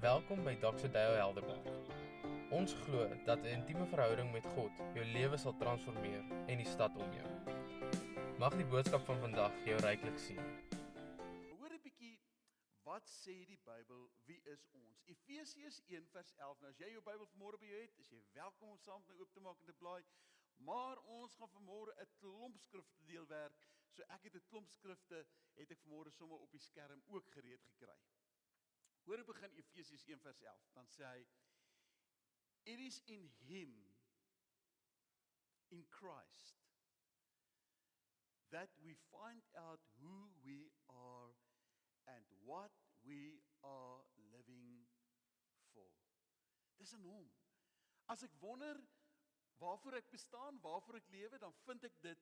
Welkom by Dr. Dale Helderberg. Ons glo dat 'n intieme verhouding met God jou lewe sal transformeer en die stad om jou. Mag die boodskap van vandag jou ryklik sien. Hoor 'n bietjie, wat sê die Bybel, wie is ons? Efesiërs 1 vers 11. Nou as jy jou Bybel vanmôre by jou het, is jy welkom om saam met my oop te maak en te blaai. Maar ons gaan vanmôre 'n klomp skrifte deelwerk. So ek het 'n klomp skrifte, het ek vanmôre sommer op die skerm ook gereed gekry. Hoor ek begin Efesiërs 1 vers 11. Dan sê hy, it is in him, in Christ, that we find out who we are and what we are living for. Dis in hom. As ek wonder waarvoor ek bestaan, waarvoor ek lewe, dan vind ek dit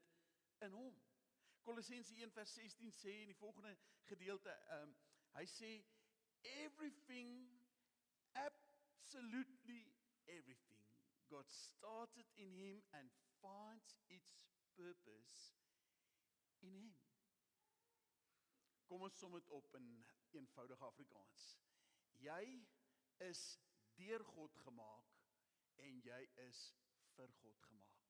in hom. Kolossense 1 vers 16 sê in die volgende gedeelte, hy sê, everything, absolutely everything, God started in him and finds its purpose in him. Kom ons som dit op in eenvoudige Afrikaans. Jy is deur God gemaak en jy is vir God gemaak.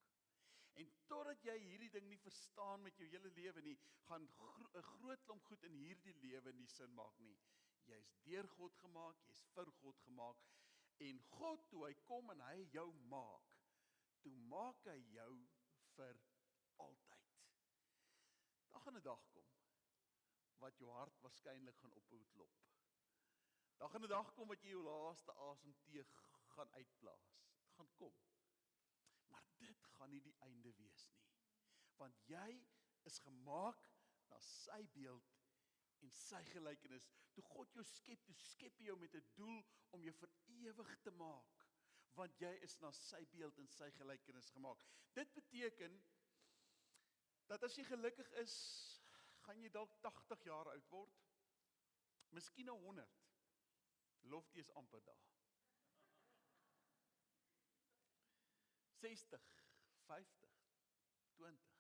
En totdat jy hierdie ding nie verstaan met jou hele lewe nie, gaan 'n groot klomp goed in hierdie lewe nie sin maak nie. Jy is deur God gemaak, jy is vir God gemaak. En God, toe hy kom en hy jou maak, toe maak hy jou vir altyd. Daar gaan 'n dag kom wat jou hart waarskynlik gaan ophou klop. Daar gaan 'n dag kom wat jy jou laaste asemteug gaan uitblaas. Dit gaan kom. Maar dit gaan nie die einde wees nie. Want jy is gemaak na sy beeld en sy gelykenis. Toe God jou skep, toe skep hy jou met 'n doel om jou vir ewig te maak. Want jy is na sy beeld en sy gelykenis gemaak. Dit beteken dat as jy gelukkig is, gaan jy dalk 80 jaar oud word. Miskien 100. Lofty is amper daar. 60, 50, 20.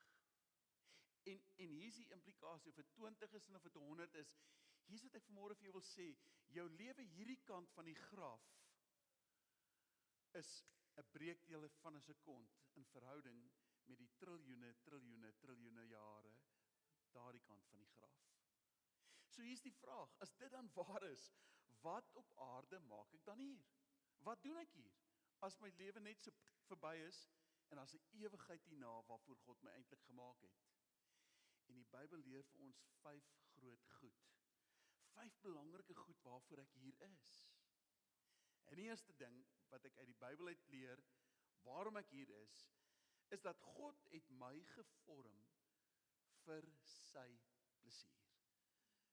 En hier is die implikasie, of het 20 is en of het 100 is, hier is wat ek vanmôre vir jou wil sê, jou lewe hierdie kant van die graf, is 'n breekdeel van 'n sekond, in verhouding met die triljoene jare, daardie kant van die graf. So hier is die vraag, as dit dan waar is, wat op aarde maak ek dan hier? Wat doen ek hier? As my lewe net so verby is, en as 'n ewigheid hierna waarvoor God my eintlik gemaak het. En die Bybel leer vir ons 5 groot goed. 5 belangrike goed waarvoor ek hier is. En die eerste ding wat ek uit die Bybel uit leer, waarom ek hier is dat God het my gevorm vir sy plesier.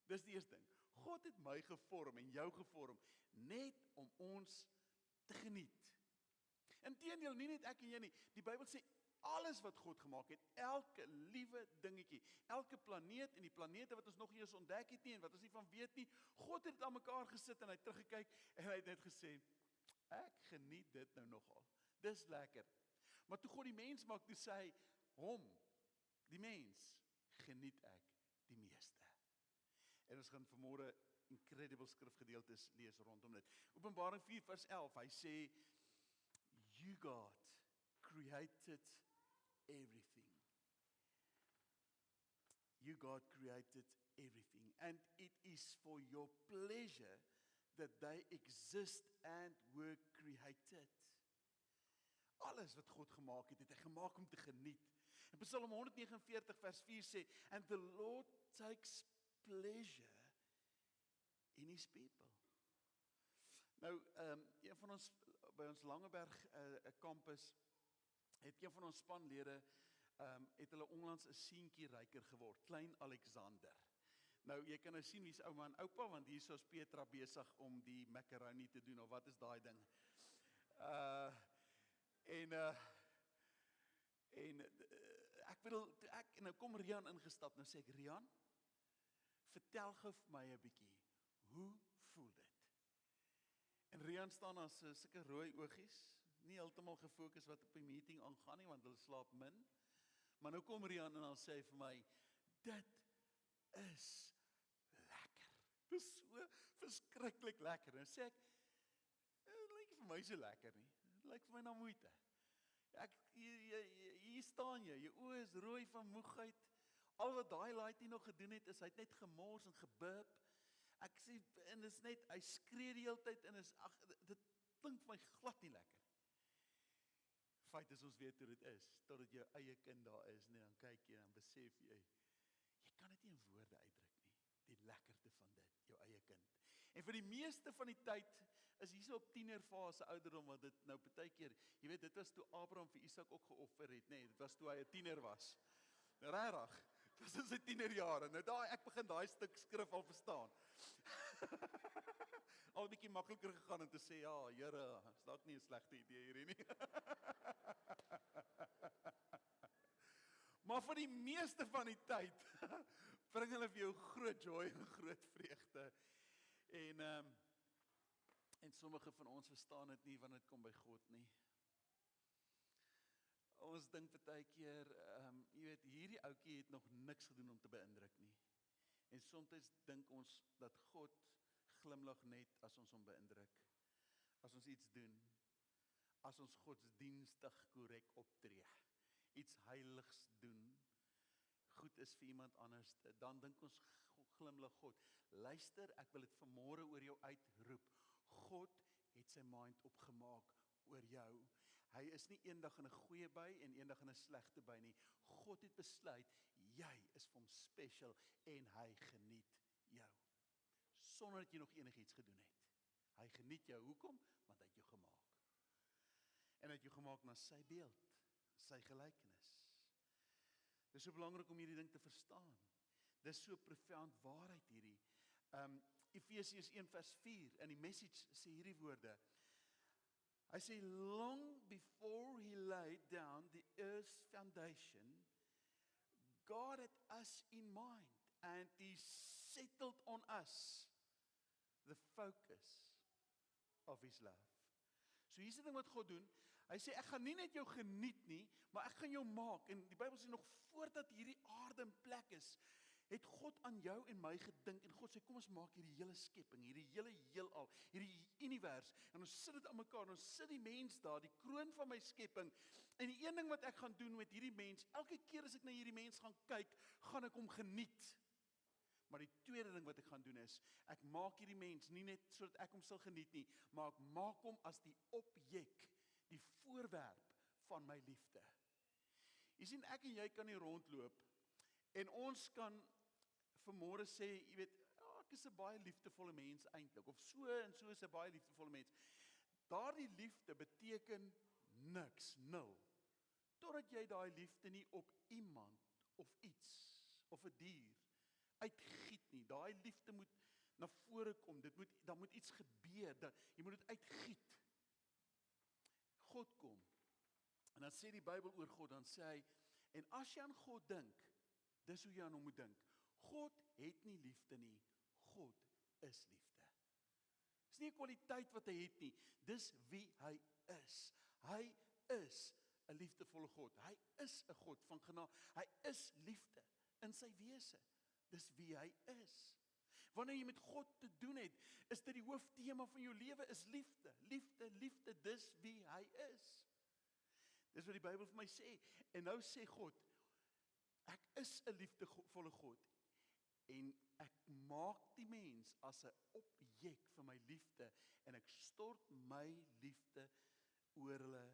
Dis die eerste ding. God het my gevorm en jou gevorm, net om ons te geniet. Inteendeel, nie net ek en jy nie. Die Bybel sê, alles wat God gemaak het, elke liewe dingetjie, elke planeet en die planete wat ons nog nie eens ontdek het nie en wat ons nie van weet nie, God het aan mekaar gesit en hy het teruggekyk en hy het net gesê, ek geniet dit nou nogal. Dis lekker. Maar toe God die mens maak, toe sê hy, die mens, geniet ek die meeste. En ons gaan vanmôre incredible skrifgedeeltes lees rondom dit. Openbaring 4 vers 11, hy sê, you God created everything. You God created everything, and it is for your pleasure that they exist and were created. Alles wat God gemaak het, het hy gemaak om te geniet. En Psalm 149 vers 4 sê, and the Lord takes pleasure in his people. Nou, een van ons, by ons Langeberg campus, het een van ons spanlede, het hulle onlangs 'n seentjie ryker geword, klein Alexander. Nou, jy kan nou sien wie's ouma en oupa, want hier is Petra besig om die macaroni te doen, of wat is daai ding? Ek bedoel, en nou kom Rian ingestap, nou sê ek, Rian, vertel gou vir my 'n bietjie, hoe voel dit? En Rian staan as sulke rooi oogies, nie heeltemal gefokus wat op die meeting aangaan nie, want hulle slaap min. Maar nou kom Rian en dan sê hy vir my, dit is lekker. Dis so verskriklik lekker. En sê ek, Dit lyk vir my so lekker nie. Dit lyk vir my na moeite. Hier staan jy, jou oë is rooi van moegheid. Al wat daai laaitjie nog gedoen het, is hy het net gemors en geburp. Ek sê, en is net, hy skree die hele tyd, en dit klink vir my glad nie lekker. Feit is, ons weet hoe dit is, totdat jou eie kind daar is, en dan kyk jy, en dan besef jy kan dit nie in woorde uitdruk nie, die lekkerte van dit, jou eie kind. En vir die meeste van die tyd, is hier so op tienerfase ouderdom, want dit nou partykeer, jy weet, dit was toe Abraham vir Isak ook geoffer het, nee, dit was toe hy 'n tiener was. Regtig, dit was in sy tienerjare, nou ek begin daai stuk skrif al verstaan. Al 'n bietjie makliker gegaan om te sê, ja, Here, is dalk nie 'n slegte idee hierdie nie. Maar vir die meeste van die tyd, bring hulle vir jou groot joy en groot vreugde. En sommige van ons verstaan dit nie, wanneer dit kom by God nie. Ons dink partykeer, jy weet, hierdie ouetjie het nog niks gedoen om te beïndruk nie. En soms dink ons dat God glimlag net as ons hom beïndruk. As ons iets doen, as ons godsdienstig korrek optree, iets heiligs doen, goed is vir iemand anders, dan dink ons glimlag God. Luister, ek wil dit vanmôre oor jou uitroep. God het sy mind opgemaak oor jou. Hy is nie eendag in 'n goeie by en eendag in 'n slegte by nie. God het besluit, jy is vir hom special en hy geniet jou. Sonder dat jy nog enigiets gedoen het. Hy geniet jou. Hoekom? Want hy het jou gemaak. En hy het jou gemaak na sy beeld, sy gelykenis. Dis so belangrik om hierdie ding te verstaan. Dis so profound waarheid hierdie. Efesiërs 1 vers 4 in die Message sê hierdie woorde. Hy sê, long before he laid down the earth's foundation, God had us in mind and he settled on us the focus of his love. So hier is die ding wat God doen. Hy sê, ek gaan nie net jou geniet nie, maar ek gaan jou maak. En die Bybel sê nog voordat hierdie aarde in plek is, het God aan jou en my gedink, en God sê, kom ons maak hierdie hele skepping, hierdie hele heelal, hierdie univers, en ons sit dit aan mekaar, en ons sit die mens daar, die kroon van my skepping, en die een ding wat ek gaan doen met hierdie mens, elke keer as ek na hierdie mens gaan kyk, gaan ek hom geniet. Maar die tweede ding wat ek gaan doen is, ek maak hierdie mens nie net sodat ek hom sal geniet nie, maar ek maak hom as die objek, die voorwerp van my liefde. Jy sien, ek en jy kan nie rondloop, en ons kan vanmôre sê, jy weet, ek is 'n baie liefdevolle mens eintlik, of so en so is 'n baie liefdevolle mens. Daardie liefde beteken niks, nul, totdat jy daai liefde nie op iemand, of iets, of 'n dier, uitgiet nie. Daai liefde moet na vore kom, daar moet iets gebeur, jy moet dit uitgiet. God kom, en dan sê die Bybel oor God, dan sê hy, en as jy aan God dink, dis hoe jy aan hom moet dink. God het nie liefde nie, God is liefde. Dis nie 'n kwaliteit wat hy het nie, dis wie hy is. Hy is 'n liefdevolle God. Hy is 'n God van genade. Hy is liefde in sy wese. Dis wie hy is. Wanneer jy met God te doen het, is dit die hooftema van jou lewe, is liefde. Liefde, liefde, dis wie hy is. Dis wat die Bybel vir my sê. En nou sê God, ek is 'n liefdevolle God, en ek maak die mens as 'n objek vir my liefde, en ek stort my liefde oor hulle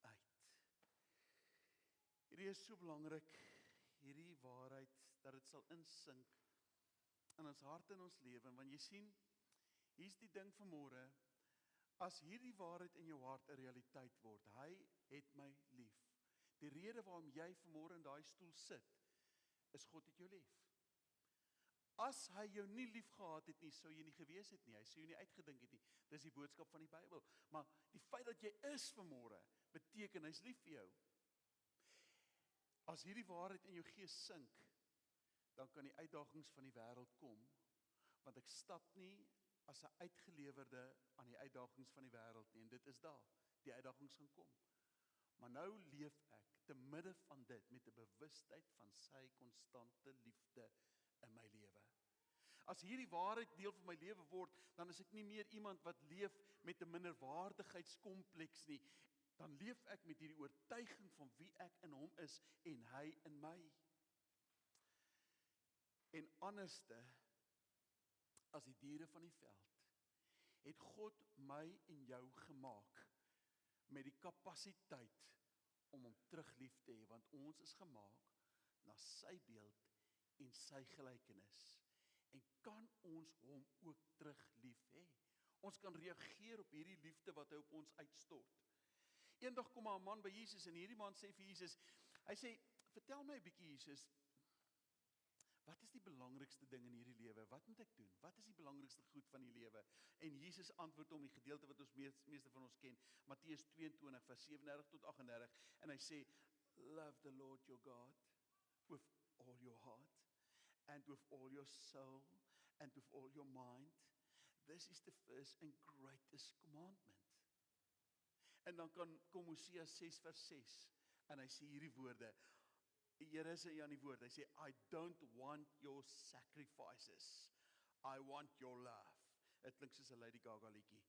uit. Hierdie is so belangrik, hierdie waarheid, dat dit sal insink in ons hart en ons lewe, want jy sien, hier's die ding vanmôre, as hierdie waarheid in jou hart 'n realiteit word, hy het my lief. Die rede waarom jy vanmôre in daai stoel sit, is God het jou lief. As hy jou nie lief gehad het nie, sou jy nie gewees het nie, hy sou jou nie uitgedink het nie. Dis die boodskap van die Bybel. Maar die feit dat jy is vanmôre, beteken hy's lief vir jou. As hierdie waarheid in jou gees sink, dan kan die uitdagings van die wêreld kom, want ek stap nie as 'n uitgelewerde aan die uitdagings van die wêreld nie, en dit is daar, die uitdagings gaan kom. Maar nou leef ek te midde van dit met 'n bewustheid van sy konstante liefde in my lewe. As hierdie waarheid deel van my lewe word, dan is ek nie meer iemand wat leef met 'n minderwaardigheidskompleks nie. Dan leef ek met hierdie oortuiging van wie ek in hom is en hy in my. En anderste as die diere van die veld, het God my en jou gemaak met die kapasiteit om hom terug lief te hê, want ons is gemaak na sy beeld en sy gelykenis. En kan ons hom ook terug lief hê? Ons kan reageer op hierdie liefde wat hy op ons uitstort. Eendag kom 'n man by Jesus en hierdie man sê vir Jesus, hy sê, vertel my 'n bietjie Jesus, wat is die belangrikste ding in hierdie lewe? Wat moet ek doen? Wat is die belangrikste goed van die lewe? En Jesus antwoord hom die gedeelte wat ons meeste van ons ken, Matteus 22 vers 37 tot 38, en hy sê, love the Lord your God with all your heart and with all your soul and with all your mind. This is the first and greatest commandment. En dan kom Hosea 6 vers 6 en hy sê hierdie woorde. Die Here sê aan die woord, hy sê, I don't want your sacrifices, I want your love. Dit klink soos 'n Lady Gaga liedjie.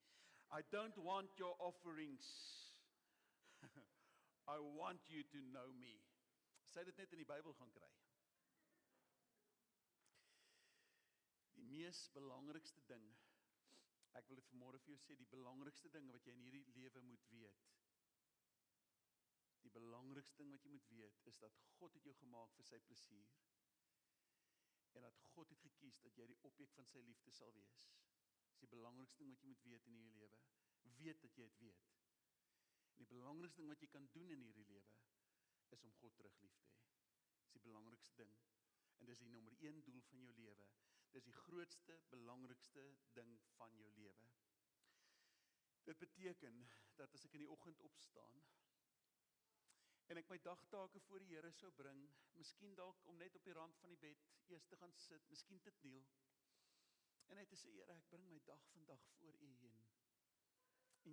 I don't want your offerings, I want you to know me. Sy dit net in die Bybel gaan kry. Die mees belangrikste ding, ek wil dit vanmôre vir jou sê, die belangrikste ding wat jy in hierdie lewe moet weet, die belangrikste ding wat jy moet weet, is dat God het jou gemaak vir sy plesier, en dat God het gekies dat jy die objek van sy liefde sal wees. Dis die belangrikste ding wat jy moet weet in hierdie lewe. Weet dat jy het weet. En die belangrikste ding wat jy kan doen in hierdie lewe, is om God terug lief te hê. Dis die belangrikste ding. En dis die nommer 1 doel van jou lewe. Dis die grootste, belangrikste ding van jou lewe. Dit beteken dat as ek in die oggend opstaan en ek my dagtake voor die Here sou bring, miskien dalk om net op die rand van die bed eers te gaan sit, miskien te kniel, en net te sê, Here, ek bring my dag vandag voor U en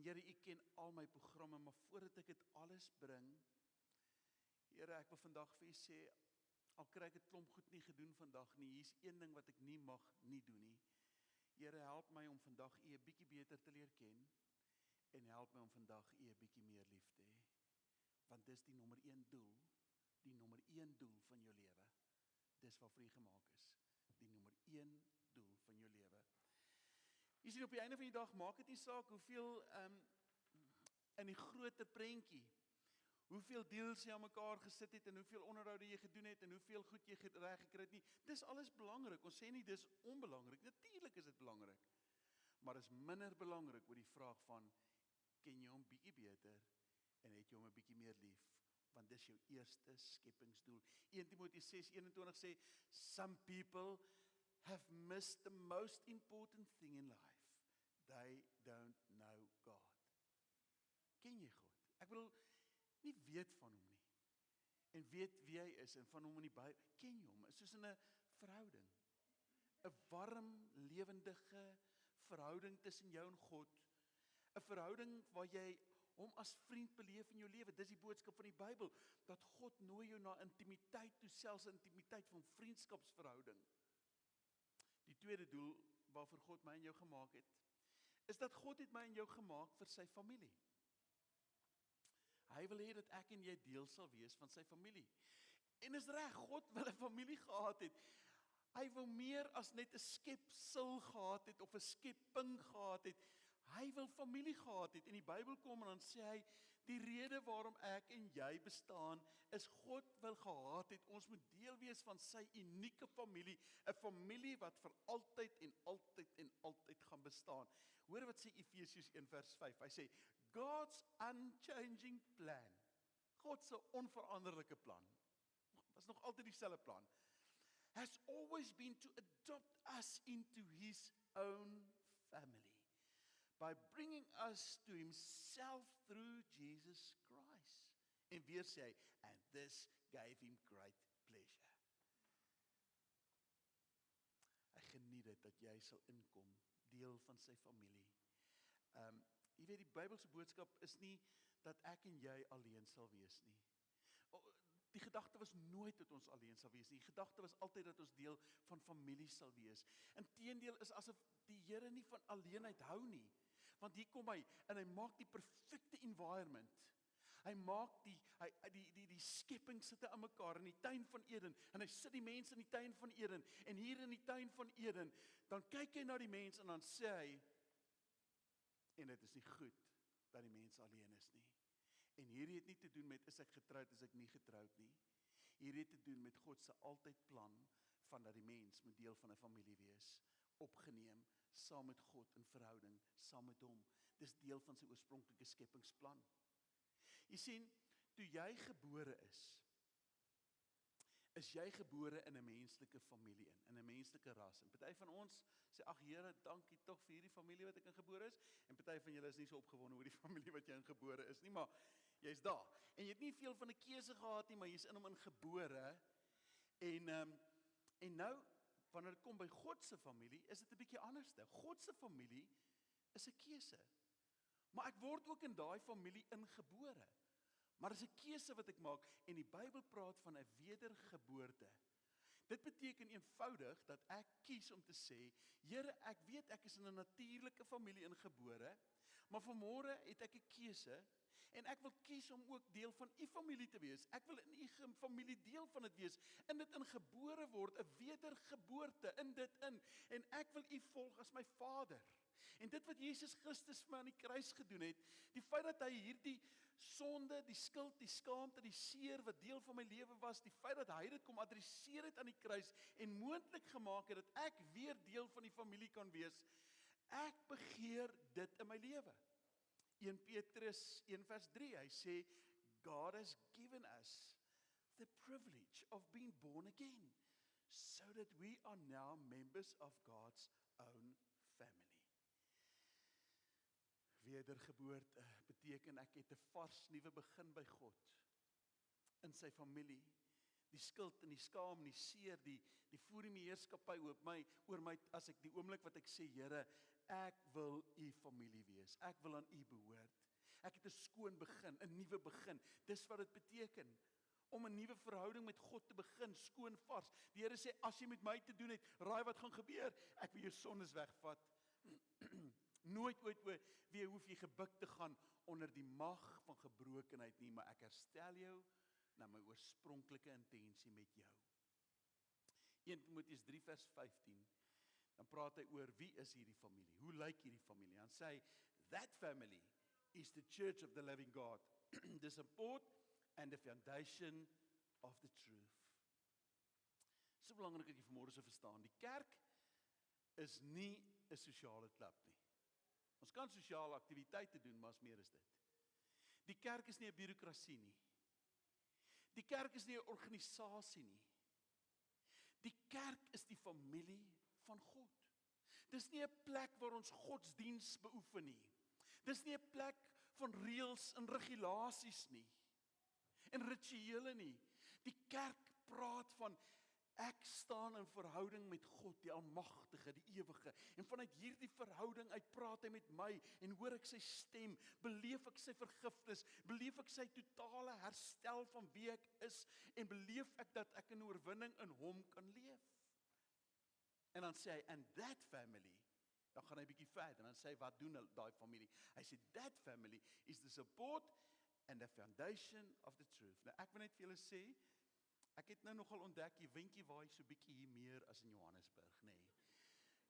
Here, U ken al my programme, maar voordat ek dit alles bring, Here, ek wil vandag vir U sê, al kry ek 'n klomp goed nie gedoen vandag nie, hier's een ding wat ek nie mag nie doen nie. Here, help my om vandag U 'n bietjie beter te leer ken, en help my om vandag U 'n bietjie meer lief te hê. Want dis die nommer 1 doel, die nommer 1 doel van jou lewe. Dis waarvoor jy gemaak is. Die nommer 1 doel van jou lewe. Jy sien, op die einde van die dag maak dit nie saak hoeveel in die groter prentjie, hoeveel deals jy aan mekaar gesit het en hoeveel onderhoude jy gedoen het en hoeveel goed jy reg gekry het nie. Dis alles belangrik. Ons sê nie dis onbelangrik. Natuurlik is dit belangrik. Maar is minder belangrik oor die vraag van, ken jy hom bietjie beter en het jy hom 'n bietjie meer lief? Want dis jou eerste skepingsdoel. 1 Timoteus 6:21 sê, some people have missed the most important thing in life. They don't know God. Ken jy God? Ek wil nie weet van hom nie. En weet wie hy is en van hom in die Bybel. Ken jy hom? Soos in 'n verhouding. 'n warm, lewendige verhouding tussen jou en God. 'n Verhouding waar jy hom as vriend beleef in jou lewe. Dis die boodskap van die Bybel, dat God nooi jou na intimiteit toe, selfs intimiteit van vriendskapsverhouding. Die tweede doel waarvoor God my en jou gemaak het, is dat God het my en jou gemaak vir sy familie. Hy wil hê dat ek en jy deel sal wees van sy familie. En is reg, God wil 'n familie gehad het. Hy wil meer as net 'n skepsel gehad het of 'n skepping gehad het. Hy wil familie gehad het. In die Bybel kom en dan sê hy, die rede waarom ek en jy bestaan, is God wil gehad het, ons moet deel wees van sy unieke familie, 'n familie wat vir altyd en altyd en altyd gaan bestaan. Hoor wat sê Efesiërs 1 vers 5, hy sê, God's unchanging plan, God se onveranderlike plan, was nog altyd dieselfde plan, has always been to adopt us into his own family, by bringing us to himself through Jesus Christ. En weer sê hy, and this gave him great pleasure. Hy geniet dit dat jy sal inkom, deel van sy familie. Jy weet, die Bybelse boodskap is nie dat ek en jy alleen sal wees nie. Die gedagte was nooit dat ons alleen sal wees nie. Die gedagte was altyd dat ons deel van familie sal wees. Inteendeel is asof die Here nie van alleenheid hou nie. Want hier kom hy en hy maak die perfekte environment. Hy maak die skepping sitte aan mekaar in die tuin van Eden en hy sit die mense in die tuin van Eden en hier in die tuin van Eden, dan kyk hy na die mens en dan sê hy, en dit is nie goed dat die mens alleen is nie. En hierdie het nie te doen met is ek getroud, is ek nie getroud nie. Hierdie het te doen met God se altyd plan van dat die mens moet deel van 'n familie wees, opgeneem saam met God in verhouding, saam met hom. Dis deel van sy oorspronklike skepingsplan. Jy sien, toe jy gebore is jy gebore in 'n menslike familie in 'n menslike ras. En party van ons sê, ag Here, dankie tog vir hierdie familie wat ek in gebore is. En party van julle is nie so opgewonde oor die familie wat jy in gebore is nie, maar jy's daar. En jy het nie veel van 'n keuse gehad nie, maar jy's in hom ingebore. En nou, wanneer dit kom by God se familie, is dit 'n bietjie anderste. God se familie is 'n keuse. Maar ek word ook in daai familie ingebore. Maar dis 'n keuse wat ek maak en die Bybel praat van 'n wedergeboorte. Dit beteken eenvoudig dat ek kies om te sê, Here, ek weet ek is in 'n natuurlike familie ingebore, maar vanmôre het ek 'n keuse en ek wil kies om ook deel van u familie te wees. Ek wil in u familie deel van dit wees, in dit ingebore word, 'n wedergeboorte in dit in. En ek wil u volg as my Vader. En dit wat Jesus Christus vir my aan die kruis gedoen het, die feit dat hy hierdie sonde, die skuld, die skaamte, die seer wat deel van my lewe was, die feit dat hy dit kom adresseer het aan die kruis en moontlik gemaak het dat ek weer deel van die familie kan wees. Ek begeer dit in my lewe. 1 Petrus 1 vers 3, hy sê, God has given us the privilege of being born again, so that we are now members of God's own family. Wedergeboorte beteken ek het 'n vars nuwe begin by God, in sy familie. Die skuld en die skaam en die seer, die voer die heerskappy oor my, as ek die oomblik wat ek sê, Here, ek wil u familie wees, ek wil aan u behoort. Ek het 'n skoon begin, 'n nuwe begin. Dis wat dit beteken, om 'n nuwe verhouding met God te begin, skoon vars. Die Here sê, as jy met my te doen het, raai wat gaan gebeur? Ek wil jou sondes wegvat. Nooit ooit weer hoef jy gebuk te gaan onder die mag van gebrokenheid nie, maar ek herstel jou na my oorspronklike intensie met jou. 1 Timoteus 3 vers 15, dan praat hy oor wie is hierdie familie, hoe lyk hierdie familie, dan sê hy, that family is the church of the living God, the support and the foundation of the truth. So belangrik dat jy vanmôre so verstaan, die kerk is nie 'n sosiale klub nie. Ons kan sosiale aktiwiteite doen, maar is meer as dit. Die kerk is nie 'n bureaukrasie nie. Die kerk is nie 'n organisasie nie. Die kerk is die familie van God. Dis nie 'n plek waar ons godsdiens beoefen nie. Dis nie 'n plek van reëls en regulasies nie. En rituele nie. Die kerk praat van ek staan in verhouding met God, die Almagtige, die Ewige. En vanuit hierdie verhouding uit praat hy met my en hoor ek sy stem, beleef ek sy vergifnis, beleef ek sy totale herstel van wie ek is en beleef ek dat ek in oorwinning in hom kan leef. En dan sê hy, and that family, dan gaan hy bietjie verder en dan sê hy, wat doen daai familie? Hy sê, that family is the support and the foundation of the truth. Nou ek wil net vir julle sê, ek het nou nogal ontdek, die windjie waai so bietjie hier meer as in Johannesburg, nê.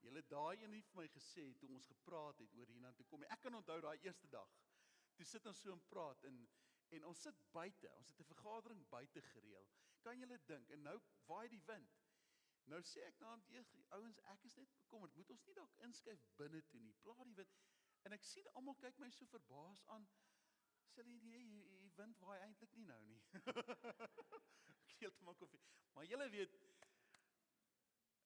Julle daai een het vir my gesê, toe ons gepraat het oor hiernatoe kom, ek kan onthou daai eerste dag, toe sit ons so en praat, en ons sit buite, ons het 'n vergadering buite gereël, kan julle dink, en nou waai die wind, nou sê ek na die ouens, ek is net bekommerd, moet ons nie dalk inskuif binne toe nie, pla die wind, en ek sien almal kyk my so verbaas aan, sê hulle, die wind waai eintlik nie nou nie. Ek heeltemal koffie. Maar julle weet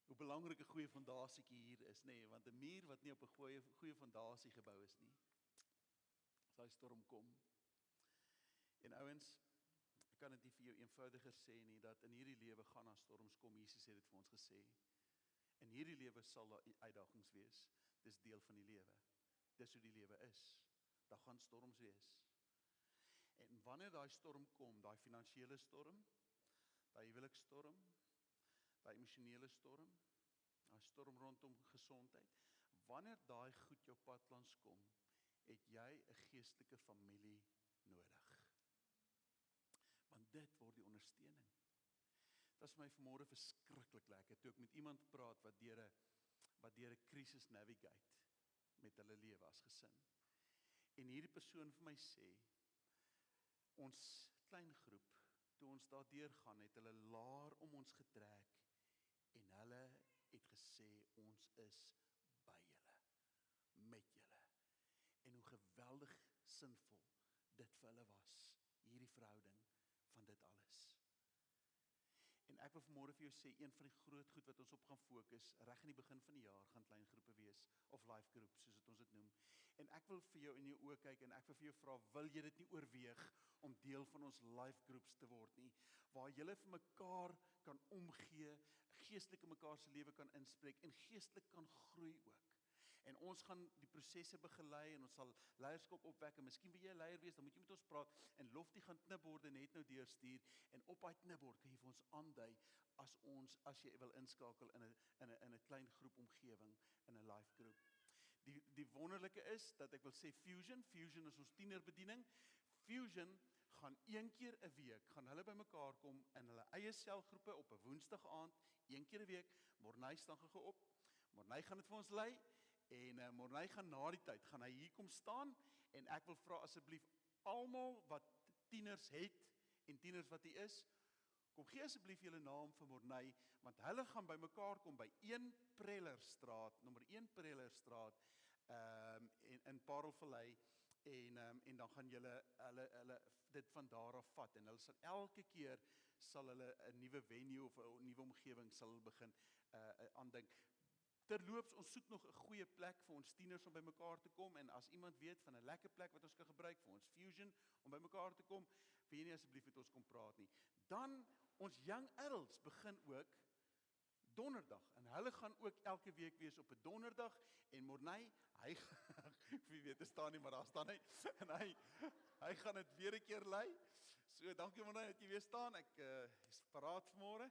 hoe belangrik 'n goeie fondasietjie hier is, nê, want 'n muur wat nie op 'n goeie fondasie gebou is nie, as daai storm kom. En ouens, ek kan dit nie vir jou eenvoudiger sê nie, dat in hierdie lewe gaan daar storms kom. Jesus het dit vir ons gesê. In hierdie lewe sal daar uitdagings wees. Dis deel van die lewe. Dis hoe die lewe is. Daar gaan storms wees. En wanneer daai storm kom, daai finansiële storm, daai huweliksstorm, daai emosionele storm, daai storm rondom gesondheid. Wanneer daai goed jou pad langs kom, het jy 'n geestelike familie nodig. Want dit word die ondersteuning. Dit was vir my vanmôre verskriklik lekker, toe ek met iemand praat wat deur 'n krisis navigate met hulle lewe as gesin. En hierdie persoon vir my sê, ons klein groep, toe ons daardeur gaan, het hulle laar om ons getrek, en hulle het gesê, ons is by julle, met julle. En hoe geweldig sinvol dit vir hulle was, hierdie verhouding van dit alles. En ek wil vanmôre vir jou sê, een van die groot goed wat ons op gaan fokus, reg in die begin van die jaar, gaan klein groepe wees, of life groups, soos wat ons dit noem. En ek wil vir jou in jou oë kyk, en ek wil vir jou vra, wil jy dit nie oorweeg, om deel van ons life groups te word nie, waar julle vir mekaar kan omgee, geestelik in mekaar se lewe kan inspreek, en geestelik kan groei ook. En ons gaan die prosesse begelei, en ons sal leierskap opwek, en miskien wil jy 'n leier wees, dan moet jy met ons praat, en Loftie gaan knipborde net nou deurstuur, en op daai knipbord kan jy vir ons aandui, as jy wil inskakel in 'n klein groep omgewing, in 'n life group. Die wonderlike is, dat ek wil sê Fusion is ons tienerbediening. Fusion gaan een keer 'n week, gaan hulle bymekaar kom, in hulle eie selgroepe, op 'n woensdag aand, een keer 'n week, Morney staan gou op, Morney gaan dit vir ons lei, en Morney gaan na die tyd, gaan hy hier kom staan, en ek wil vra asseblief, almal wat tieners het, en tieners wat hier is, kom gee asseblief julle naam vir Morney, want hulle gaan bymekaar kom by 1 Prellerstraat, nommer 1 Prellerstraat, in Parelvallei, en dan gaan hulle dit van daar af vat, en hulle sal elke keer, sal hulle 'n nuwe venue, of 'n nuwe omgewing, sal hulle begin aandink. Terloops, ons soek nog 'n goeie plek vir ons tieners om bymekaar te kom, en as iemand weet van 'n lekker plek wat ons kan gebruik vir ons Fusion om bymekaar te kom, wil jy nie asseblief met ons kom praat nie. Dan ons young adults begin ook donderdag, en hulle gaan ook elke week wees op 'n donderdag, en Morney, hy wie weet, staan nie, maar daar staan hy, en hy gaan dit weer 'n keer lei. So dankie Morney dat jy weer staan. Ek is paraat vanmôre,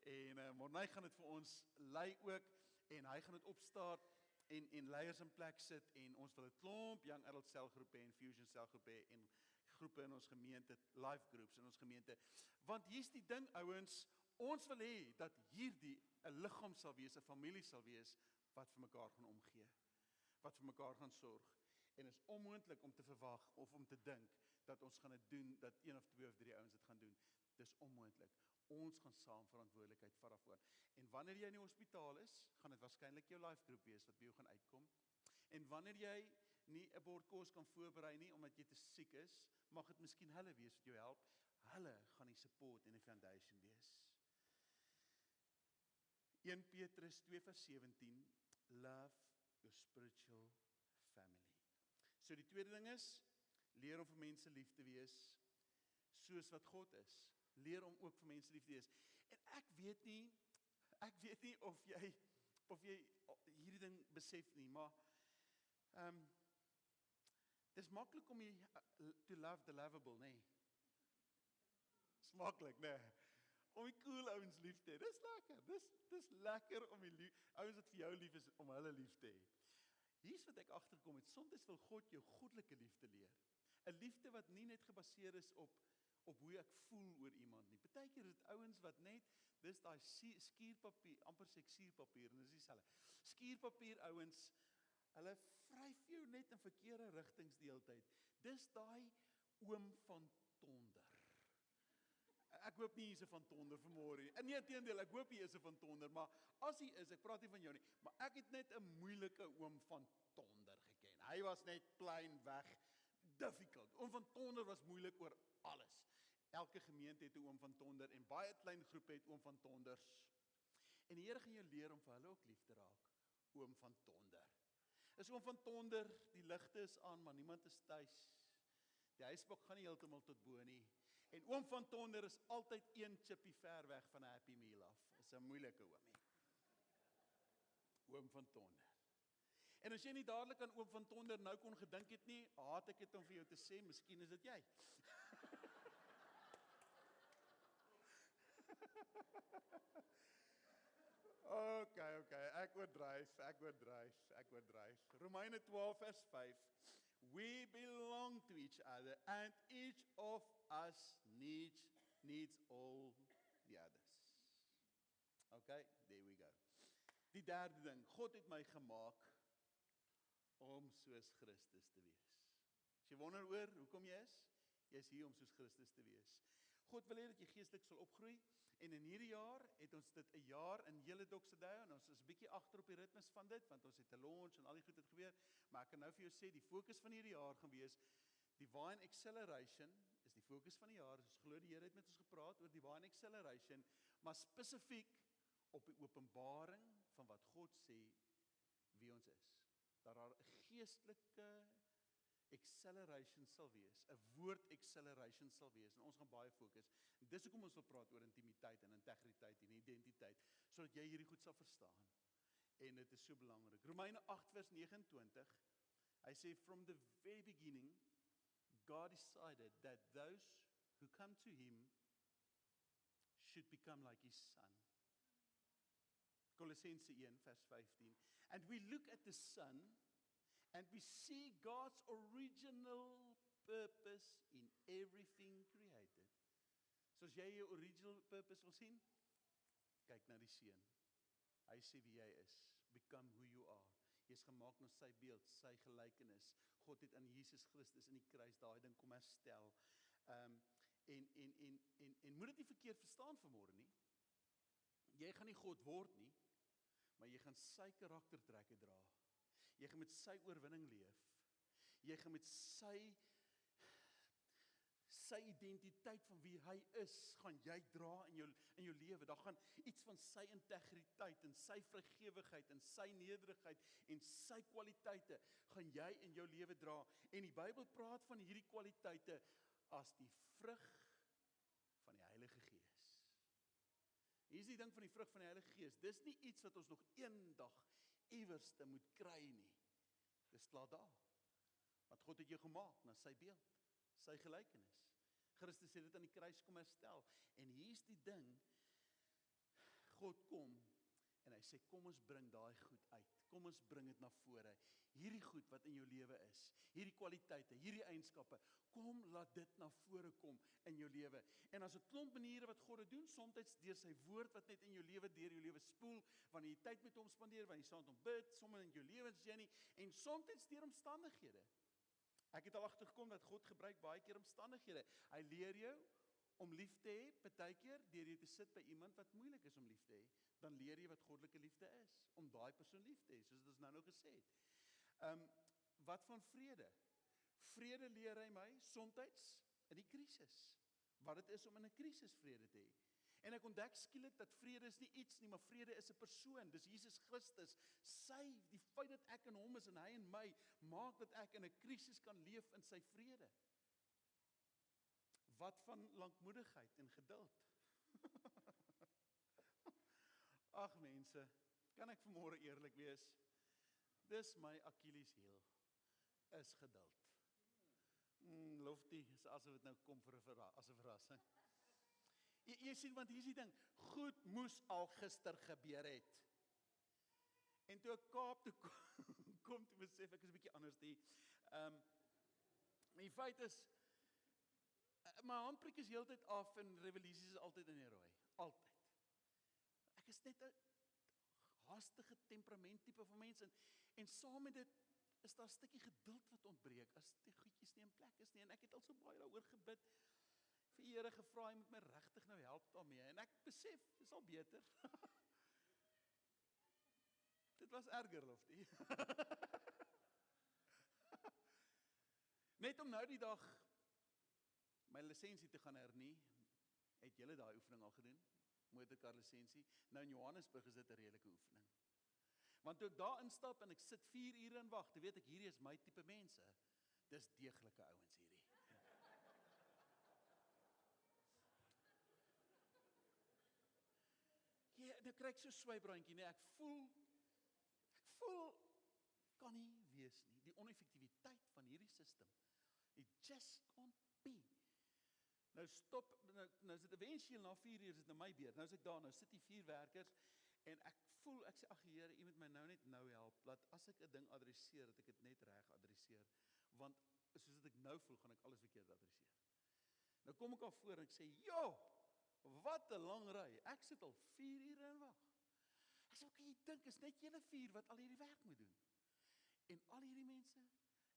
en Morney gaan dit vir ons lei ook, en hy gaan dit opstaart, en leiers in plek sit, en ons wil 'n klomp young adult selgroepe en Fusion selgroepe en groepe in ons gemeente, life groups in ons gemeente. Want hier's die ding, ouens, ons wil hê dat hierdie 'n liggaam sal wees, 'n familie sal wees, wat vir mekaar gaan omgee, wat vir mekaar gaan sorg. En is onmoontlik om te verwag of om te dink dat ons gaan dit doen, dat 1 of 2 of 3 ouens dit gaan doen. Dis onmoontlik. Ons gaan saam verantwoordelikheid vat daarvoor. En wanneer jy in die hospitaal is, gaan dit waarskynlik jou life group wees wat by jou gaan uitkom. En wanneer jy nie 'n bord kos kan voorberei nie, omdat jy te siek is, mag dit miskien hulle wees wat jou help. Hulle gaan die support en die foundation wees. 1 Petrus 2:17, love your spiritual family. So die tweede ding is, leer om vir mense lief te wees, soos wat God is. Leer om ook vir mense lief te wees. En ek weet nie of jy hierdie ding besef nie, maar dis maklik om to love the lovable, nee. Dis maklik, nee. Om die cool ouens lief te hê. Dis lekker. Dis lekker om die ouens wat vir jou lief is, om hulle lief te hê. Hier's wat ek agterkom het. Soms wil God jou goddelike liefde leer. 'n Liefde wat nie net gebaseer is op hoe ek voel oor iemand nie. Partykeer is dit ouens wat net, dis daai skuurpapier, amper sê skuurpapier, en dis dieselfde. Skuurpapier ouens, hulle vryf jou net in verkeerde rigtings die hele tyd. Dis daai oom van tonder. Ek hoop nie hier's 'n van tonder vanmôre nie. Nee, teendeel, ek hoop hier is 'n van tonder, maar as hy is, ek praat nie van jou nie, maar ek het net 'n moeilike oom van tonder geken. Hy was net plain weg, difficult. Oom van tonder was moeilik oor alles. Elke gemeente het 'n oom van tonder, en baie klein groepe het oom van tonders. En die Here gaan jou leer om vir hulle ook lief te raak. Oom van tonder. Is oom van tonder, die ligte is aan, maar niemand is tuis. Die huisbok gaan nie heeltemal tot bo nie. En oom van tonder is altyd een chippie ver weg van 'n Happy Meal af. Is 'n moeilike oomie. Oom van tonder. En as jy nie dadelik aan oom van tonder nou kon gedink het nie, haat ek dit om vir jou te sê, miskien is dit jy. Okay, ek oordryf. Romeine 12 vers 5. We belong to each other and each of us needs all the others. Okay, there we go. Die derde ding, God het my gemaak om soos Christus te wees. As jy wonder oor hoekom jy is hier om soos Christus te wees. God wil hê dat jy geestelik sal opgroei, en in hierdie jaar het ons dit 'n jaar in hele Doxodeo, en ons is 'n bietjie agter op die ritmes van dit, want ons het 'n launch en al die goed het gebeur, maar ek kan nou vir jou sê, die fokus van hierdie jaar gaan wees, Divine Acceleration is die fokus van die jaar, ons glo die Here het met ons gepraat oor Divine Acceleration, maar spesifiek op die openbaring van wat God sê, wie ons is. Dat daar 'n geestelike acceleration sal wees, 'n woord acceleration sal wees, en ons gaan baie fokus. En dis hoekom ons wil praat oor intimiteit en integriteit en identiteit, sodat jy hierdie goed sal verstaan. En dit is so belangrik. Romeine 8 vers 29, hy sê, from the very beginning, God decided that those who come to him should become like his son. Colossense 1 vers 15. And we look at the Son, and we see God's original purpose in everything created. So as jy jou original purpose wil sien, kyk na die Seun. Hy sê wie jy is, become who you are. Jy is gemaak na sy beeld, sy gelykenis. God het aan Jesus Christus in die kruis daai ding kom herstel. En moet dit nie verkeerd verstaan vanmôre nie. Jy gaan nie God word nie, maar jy gaan sy karaktertrekke dra. Jy gaan met sy oorwinning leef. Jy gaan met sy identiteit van wie hy is, gaan jy dra in jou lewe. Daar gaan iets van sy integriteit en sy vrygewigheid en sy nederigheid en sy kwaliteite gaan jy in jou lewe dra. En die Bybel praat van hierdie kwaliteite as die vrug van die Heilige Gees. Hier is die ding van die vrug van die Heilige Gees. Dis nie iets wat ons nog eendag iewerste moet kry nie. Dis klaar daar. Want God het jou gemaak na sy beeld, sy gelykenis. Christus het dit aan die kruis kom herstel. En hier is die ding, God kom en hy sê, kom ons bring daai goed uit. Kom ons bring dit na vore. Hierdie goed wat in jou lewe is, hierdie kwaliteite, hierdie eienskappe, kom laat dit na vore kom in jou lewe. En as 'n klomp maniere wat God dit doen, soms deur sy woord wat net in jou lewe, deur jou lewe spoel, wanneer jy tyd met hom spandeer, wanneer jy saam met hom bid, soms in jou lewensjourney, en soms deur omstandighede. Ek het al agtergekom dat God gebruik baie keer omstandighede. Hy leer jou om lief te hê, partykeer deur jy te sit by iemand wat moeilik is om lief te hê, dan leer jy wat goddelike liefde is, om daai persoon lief te hê, soos ons nou gesê het. Wat van vrede? Vrede leer hy my soms in die krisis, wat dit is om in 'n krisis vrede te hê. En ek ontdek skielik dat vrede is nie iets nie, maar vrede is 'n persoon, dis Jesus Christus. Die feit dat ek in hom is en hy in my, maak dat ek in 'n krisis kan leef in sy vrede. Wat van lankmoedigheid en geduld? Ag mense, kan ek vanmôre eerlik wees? Dis my Achilleshiel, is geduld. Loftie, is asof dit nou kom as 'n verrassing. Jy sien, want hier is die ding, goed moes al gister gebeur het. En toe ek Kaap toe kom te besef, ek is 'n bietjie anders die. Die feit is, my handprik is heeltyd af en revolusies is altyd in die rooi. Altyd. Ek is net 'n haastige temperament tipe van mens en saam met dit is daar 'n stukkie geduld wat ontbreek as die goedjies nie in plek is nie. En ek het al so baie daaroor gebid, vir die Here gevra, hy moet my regtig nou help daarmee. En ek besef, dis al beter. Dit was erger, Loftie. Net om nou die dag my lisensie te gaan hernie, het julle daai oefening al gedoen? Motorkar lisensie. Nou in Johannesburg is dit 'n redelike oefening. Want toe ek daar instap en ek sit 4 ure en wag, toe weet ek hierdie is my tipe mense. Dis deeglike ouens hierdie. Ja, nou kry ek so swybrandjie, nee, ek voel kan nie wees nie. Die oneffektiwiteit van hierdie system. It just can't be. Nou stop, nou is dit eventueel na 4 uur is dit na my beurt. Nou is ek daar, nou sit die 4 werkers en ek sê ag Here, U moet my nou help dat as ek 'n ding adresseer, dat ek dit net reg adresseer, want soos dit ek nou voel, gaan ek alles verkeerd adresseer. Nou kom ek al voor en ek sê, "Jo, wat 'n lang ry. Ek sit al 4 ure en wag." Ek sê, "Oké, jy dink is net julle 4 wat al hierdie werk moet doen." En al hierdie mense,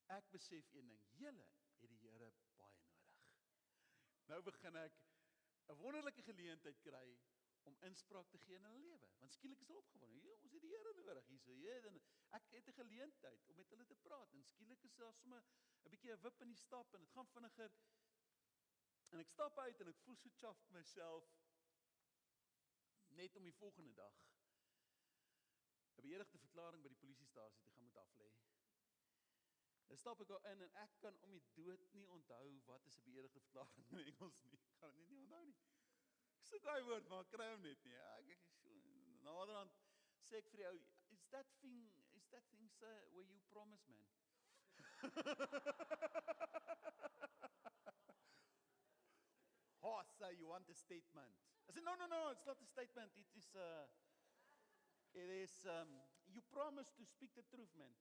ek besef een ding, julle het die Here baie nodig. Nou begin ek 'n wonderlike geleentheid kry om inspraak te gee in hulle lewe, want skielik is hulle opgewonde. Ja, ons het die Here nodig hierso. Ja, ek het 'n geleentheid om met hulle te praat en skielik is daar sommer 'n bietjie 'n wip in die stap en dit gaan vinniger. En ek stap uit en ek voel so chuffed myself net om die volgende dag 'n beëdigde verklaring by die polisiestasie te gaan moet aflê. Dan stap ek daar in en ek kan om die dood nie onthou wat is 'n beëdigde verklaring in Engels nie. Ek kan dit nie onthou nie. Ek soek daai woord, maar ek kry hom net nie. Ja, ek is so naderhand sê ek vir die ou, is that thing sir where you promise man? Oh, sir, you want a statement? I said, no, it's not a statement. It is, you promise to speak the truth, man.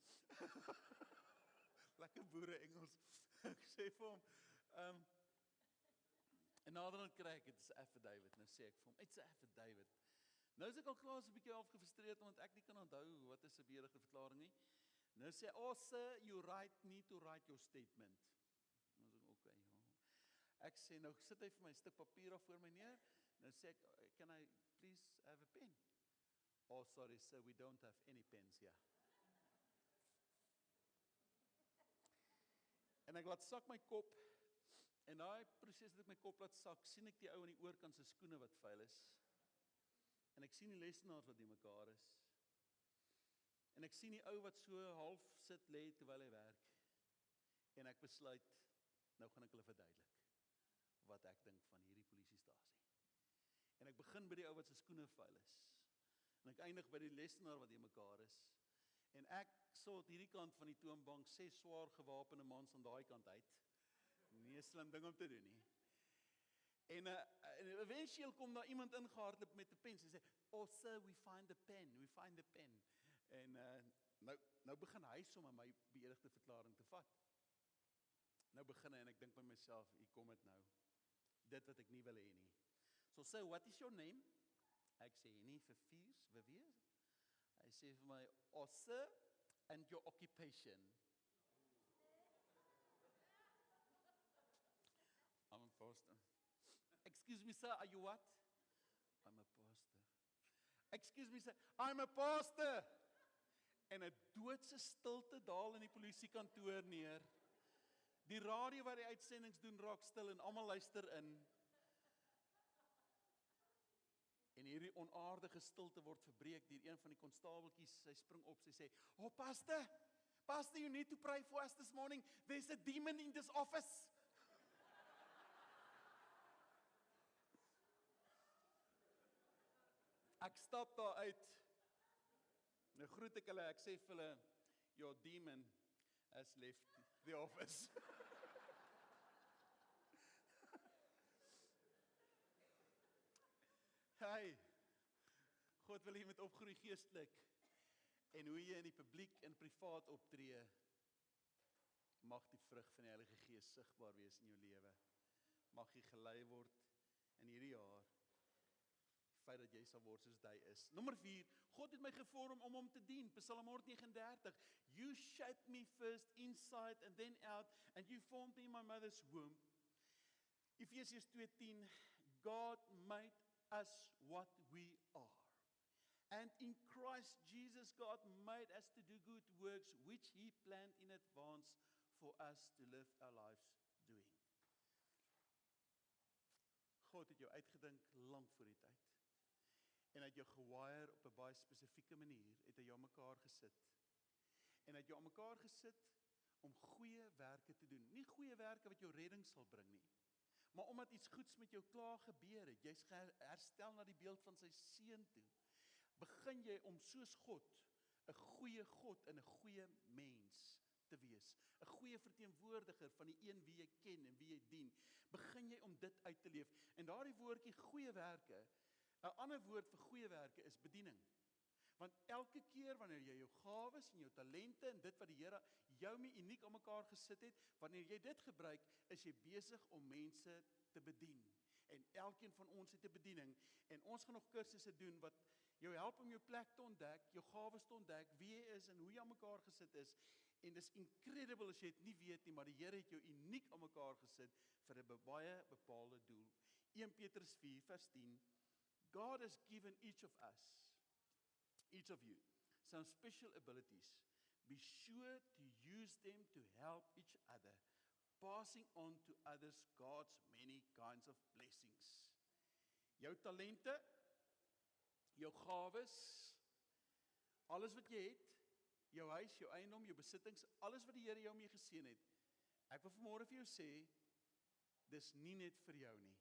Lekker boere Engels. Ek sê vir hom, en naderhand kry ek, het is 'n affidavit. Nou sê ek vir hom, it's 'n affidavit. Nou is ek al klaar so 'n bietjie afgefrustreerd, want ek nie kan onthou wat is 'n beëdigde verklaring nie. Nou sê, oh sir, you need to write your statement. Nou sê ek, okay, ja. Ek sê, nou sit hy vir my 'n stuk papier daar voor my neer. Nou sê ek, can I please have a pen? Oh, sorry sir, we don't have any pens here. En ek laat sak my kop, en daai proses dat ek my kop laat sak, sien ek die ou aan die oorkant se skoene wat vuil is. En ek sien die lesenaars wat die mekaar is. En ek sien die ou wat so half sit lê terwyl hy werk. En ek besluit, nou gaan ek hulle verduidelik wat ek dink van hierdie polisiestasie. En ek begin by die ou wat se skoene vuil is. En ek eindig by die lesenaar wat die mekaar is. En ek sal hierdie kant van die toonbank 6 swaar gewapende mans aan daai kant uit. Nie 'n slim ding om te doen nie. En eventueel kom daar iemand ingehardloop met 'n pen. Sy sê, "Oh sir, we find the pen." En nou begin hy sommer my beëdigde verklaring te vat. Nou begin hy en ek dink by myself, hier kom dit nou. Dit wat ek nie wil hê nie. So sir, what is your name? Ek sê nie vir wie? Hy sê vir my, "Oh sir, and your occupation." I'm a pastor. Excuse me sir, are you what? I'm a pastor. Excuse me sir, I'm a pastor. En 'n doodse stilte daal in die polisiekantoor neer. Die radio wat die uitsendings doen raak stil en almal luister in. En hierdie onaardige stilte word verbreek deur een van die konstabeltjies. Sy spring op, sy sê, "Oh pastor, you need to pray for us this morning. There's a demon in this office." Ek stap daar uit. Nou groet ek hulle, ek sê vir hulle, "Your demon has left the office." Hey, God wil jy met opgroei geestelik en hoe jy in die publiek en privaat optree, mag die vrug van die Heilige Gees sigbaar wees in jou lewe. Mag jy gelei word in hierdie jaar, die feit dat jy sal word soos hy is. Nommer 4, God het my gevorm om hom te dien. Psalm 139, "You shaped me first inside and then out, and you formed me in my mother's womb." Efesiërs 2:10, "God made us what we are. And in Christ Jesus, God made us to do good works, which He planned in advance for us to live our lives doing." God het jou uitgedink lank voor die tyd. En het jou gewire op 'n baie spesifieke manier, het hy jou mekaar gesit. En het jou aan mekaar gesit om goeie werke te doen. Nie goeie werke wat jou redding sal bring nie. Maar omdat iets goeds met jou klaar gebeur het, jy's herstel na die beeld van sy seun toe, begin jy om soos God, 'n goeie God en 'n goeie mens te wees. 'n Goeie verteenwoordiger van die een wie jy ken en wie jy dien. begin jy om dit uit te leef. En daardie woordjie goeie werke, 'n ander woord vir goeie werke is bediening. Want elke keer wanneer jy jou gawes en jou talente en dit wat die Here jou mee uniek aan mekaar gesit het, wanneer jy dit gebruik, is jy besig om mense te bedien. En elkeen van ons het 'n bediening en ons gaan nog kursusse doen wat jou help om jou plek te ontdek, jou gawes te ontdek, wie jy is en hoe jy aan mekaar gesit is. En dis incredible as jy dit nie weet nie, maar die Here het jou uniek aan mekaar gesit vir 'n baie bepaalde doel. 1 Petrus 4 vers 10. God has given each of us, each of you, some special abilities. Be sure to use them to help each other, passing on to others God's many kinds of blessings. Jou talente, jou gawes, alles wat jy het, jou huis, jou eiendom, jou besittings, alles wat die Here jou mee geseën het. Ek wil vanmôre vir jou sê, dis nie net vir jou nie.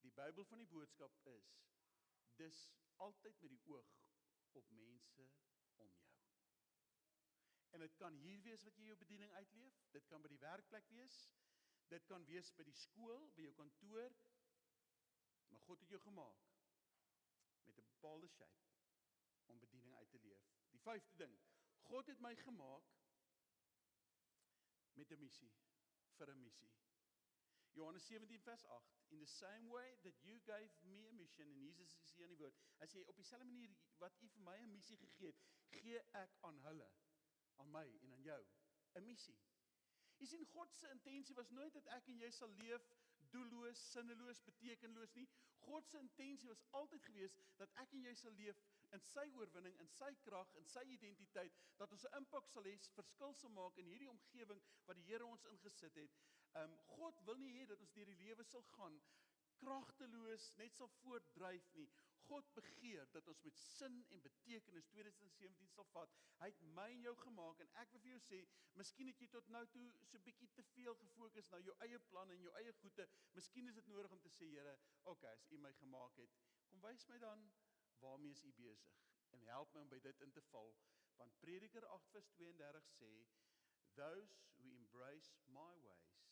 Die Bybel van die boodskap is, dis altyd met die oog op mense om jou. En dit kan hier wees wat jy jou bediening uitleef, dit kan by die werkplek wees, dit kan wees by die skool, by jou kantoor, maar God het jou gemaak met 'n bepaalde shape om bediening uit te leef. Die 5de ding, God het my gemaak met 'n missie, vir 'n missie. Johannes 17 vers 8, in the same way that you gave me a mission, en Jesus is hier in die woord, hy sê, op dieselfde manier wat u vir my 'n missie gegee het, gee ek aan hulle, aan my en aan jou, 'n missie. Jy sien, God se intensie was nooit dat ek en jy sal leef doelloos, sinneloos, betekenloos nie. God se intensie was altyd gewees dat ek en jy sal leef in sy oorwinning, in sy krag, in sy identiteit, dat ons 'n impak sal hê, verskil sal maak in hierdie omgewing wat die Here ons ingesit het. God wil nie hê dat ons deur die lewe sal gaan kragteloos, net sal voortdryf nie. God begeer dat ons met sin en betekenis 2017 sal vat. Hy het my en jou gemaak en ek wil vir jou sê, miskien het jy tot nou toe so bietjie te veel gefokus na jou eie planne en jou eie goede. Miskien is dit nodig om te sê, Here, okay, as u my gemaak het, kom wys my dan waarmee is u besig en help my om by dit in te val, want Prediker 8 vers 32 sê, those who embrace my ways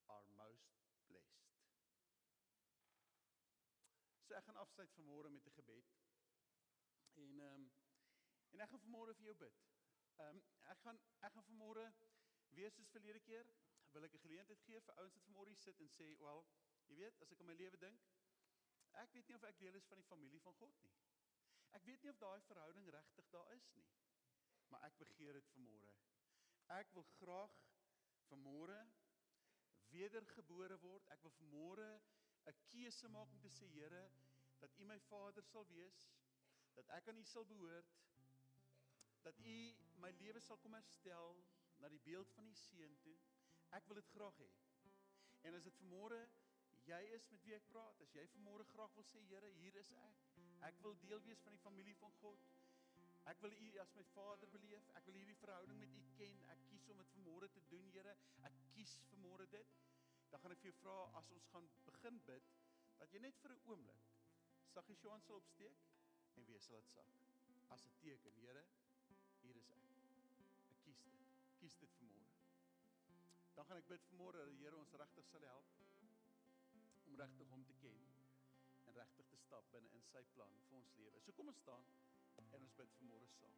are most blessed. So ek gaan afsluit vanmôre met 'n gebed. En ek gaan vanmôre vir jou bid. Ek gaan vanmôre weer soos verlede keer, wil ek 'n geleentheid gee vir ouens wat vanmôre hier sit en sê, wel, jy weet, as ek aan my lewe dink, ek weet nie of ek deel is van die familie van God nie. Ek weet nie of daai verhouding regtig daar is nie. Maar ek begeer dit vanmôre. Ek wil graag vanmôre wedergebore word. Ek wil vanmôre 'n keuse maak om te sê, Here, dat u my Vader sal wees, dat ek aan u sal behoort, dat u my lewe sal kom herstel na die beeld van u seun toe. Ek wil dit graag hê. En as dit vanmôre jy is met wie ek praat, as jy vanmôre graag wil sê, Here, hier is ek. Ek wil deel wees van die familie van God. Ek wil u as my Vader beleef. Ek wil hierdie verhouding met u ken. Ek kies om dit vanmôre te doen, Here. Ek kies vanmôre dit. Dan gaan ek vir jou vra, as ons gaan begin bid, dat jy net vir 'n oomblik saggies jou hand sal opsteek en weer sal dit sak. As 'n teken, Here, hier is ek. Ek kies dit. Kies dit vanmôre. Dan gaan ek bid vanmôre dat die Here ons regtig sal help om regtig hom te ken en regtig te stap binne in sy plan vir ons lewe. So kom ons staan en ons bid vanmôre saam.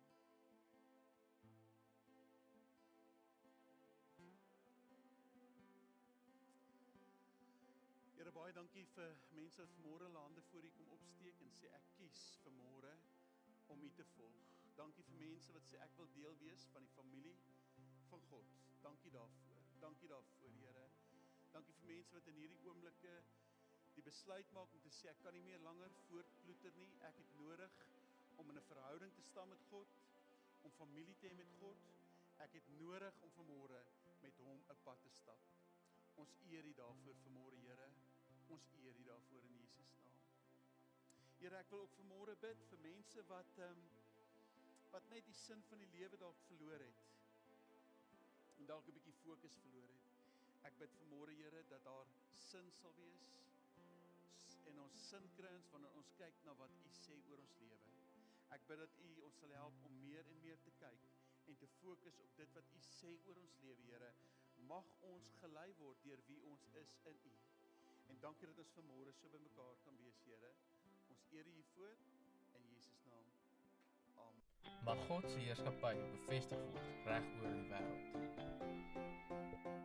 Here, baie dankie vir mense wat vanmôre hulle hande voor U kom opsteek en sê ek kies vanmôre om U te volg. Dankie vir mense wat sê ek wil deel wees van die familie van God. Dankie daarvoor. Dankie daarvoor, Here. Dankie vir mense wat in hierdie oomblikke die besluit maak om te sê ek kan nie meer langer voortploeter nie. Ek het nodig om in 'n verhouding te staan met God, om familie te hê met God. Ek het nodig om vanmôre met hom 'n pad te stap. Ons eer U daarvoor vanmôre, Here. Ons eer U daarvoor in Jesus naam. Here, ek wil ook vanmôre bid vir mense wat net die sin van die lewe dalk verloor het en dalk 'n bietjie fokus verloor het. Ek bid vanmôre, Here, dat daar sin sal wees en ons sin kry wanneer ons kyk na wat U sê oor ons lewe. Ek bid dat U ons sal help om meer en meer te kyk en te fokus op dit wat U sê oor ons lewe, Here. mag ons gelei word deur wie ons is in U. En dankie dat ons vanmôre so by mekaar kan wees, Here. Ons eer U voor in Jesus naam. Amen. Mag God se heerskappy bevestig word reg oor die wêreld.